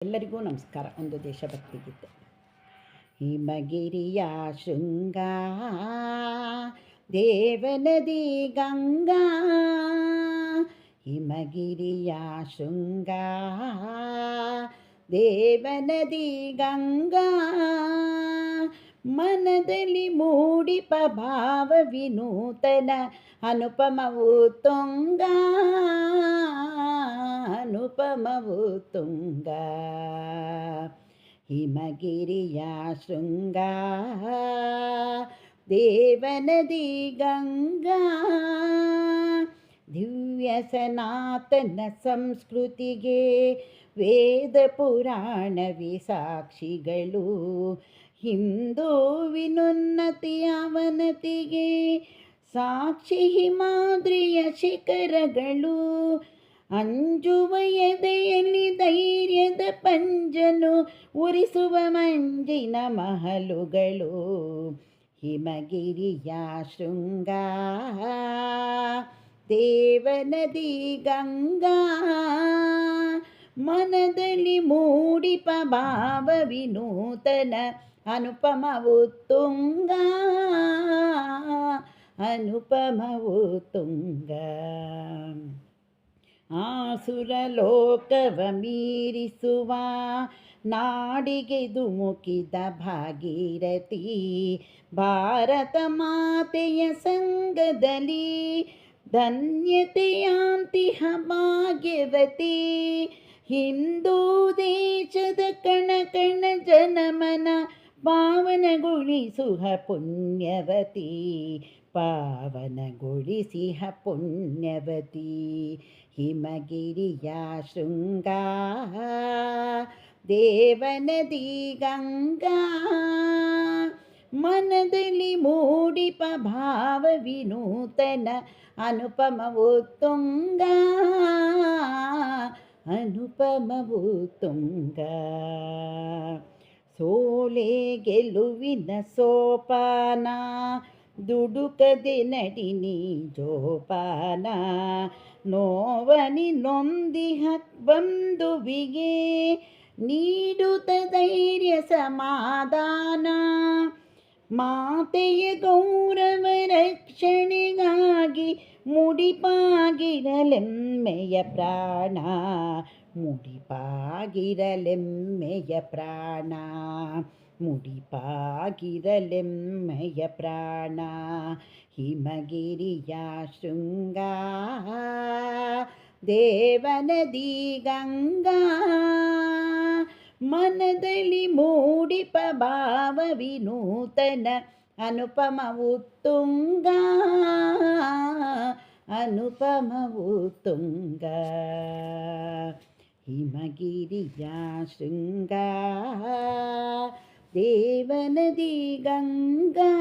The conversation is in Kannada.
ಎಲ್ಲರಿಗೂ ನಮಸ್ಕಾರ. ಒಂದು ದೇಶಭಕ್ತಿ ಗೀತೆ. ಹಿಮಗಿರಿಯ ಶೃಂಗ ದೇವನದಿ ಗಂಗಾ, ಹಿಮಗಿರಿಯ ಶೃಂಗ ದೇವನದಿ ಗಂಗಾ, ಮನದಲ್ಲಿ ಮೂಡಿಪ ಭಾವ ವಿನೂತನ ಅನುಪಮವು ತುಂಗ, ಅನುಪಮವು ತುಂಗ. ಹಿಮಗಿರಿಯ ಶೃಂಗ ದೇವನದಿ ಗಂಗಾ, ದಿವ್ಯ ಸನಾತನ ಸಂಸ್ಕೃತಿಗೆ ವೇದ ಪುರಾಣವಿ ಸಾಕ್ಷಿಗಳು, ಹಿಂದೂ ವಿನುನ್ನತಿಯ ಅವನತಿಗೆ ಸಾಕ್ಷಿ ಹಿಮಾದ್ರಿಯ ಶಿಖರಗಳು, ಅಂಜುವ ಎದೆಯಲ್ಲಿ ಧೈರ್ಯದ ಪಂಜನು ಉರಿಸುವ ಮಂಜಿನ ಮಹಲುಗಳು. ಹಿಮಗಿರಿಯ ಶೃಂಗ ದೇವನದಿ ಗಂಗಾ, ಮನದಲ್ಲಿ ಮೂಡಿಪ ಭಾವ ವಿನೂತನ ಅನುಪಮವು ತುಂಗ, ಅನುಪಮವು ತುಂಗ. ಆಸುರ ಲೋಕವ ಮೀರಿಸುವ ನಾಡಿಗೆ ಧುಮುಕಿದ ಭಾಗೀರಥಿ, ಭಾರತ ಮಾತೆಯ ಸಂಗದಲ್ಲಿ ಧನ್ಯತೆಯಾಂತಿಹ ಭಾಗ್ಯವತಿ. ಹಿಂದೂ ದೇಶದ ಕಣ ಕಣ ಜನಮನ ಪಾವನಗೊಳಿಸುವ ಪುಣ್ಯವತಿ, ಪಾವನಗೊಳಿಸಿಹ ಪುಣ್ಯವತಿ. ಹಿಮಗಿರಿಯ ಶೃಂಗ ದೇವನದಿ ಗಂಗಾ, ಮನದಲ್ಲಿ ಮೂಡಿಪ ಭಾವ ವಿನೂತನ ಅನುಪಮವು ತುಂಗ, ಅನುಪಮವು ತುಂಗ. ಸೋಲೆ ಗೆಲುವಿನ ಸೋಪಾನ, ದುಡುಕದೆ ನಡಿನಿ ಜೋಪಾನ, ನೋವನಿ ನೊಂದಿಹ ಬಂಧುವಿಗೆ ನೀಡುತ್ತ ಧೈರ್ಯ ಸಮಾಧಾನ. ಮಾತೆಯ ಗೌರವ ರಕ್ಷಣೆಗಾಗಿ ಮುಡಿಪಾಗಿರಲೆಮ್ಮೆಯ ಪ್ರಾಣ, ಮುಡಿಪಾಗಿರಲೆಮ್ಮೆಯ ಪ್ರಾಣ, ಮುಡಿಪಾಗಿರಲೆಮ್ಮೆಯ ಪ್ರಾಣ. ಹಿಮಗಿರಿಯ ಶೃಂಗ ದೇವನದಿ ಗಂಗಾ, ಮನದಲ್ಲಿ ಮೂಡಿಪ ಭಾವ ವಿನೂತನ ಅನುಪಮವು ತುಂಗ, ಅನುಪಮವು ತುಂಗ. ಹಿಮಗಿರಿಯ ಶೃಂಗ ದೇವನದಿ ಗಂಗಾ.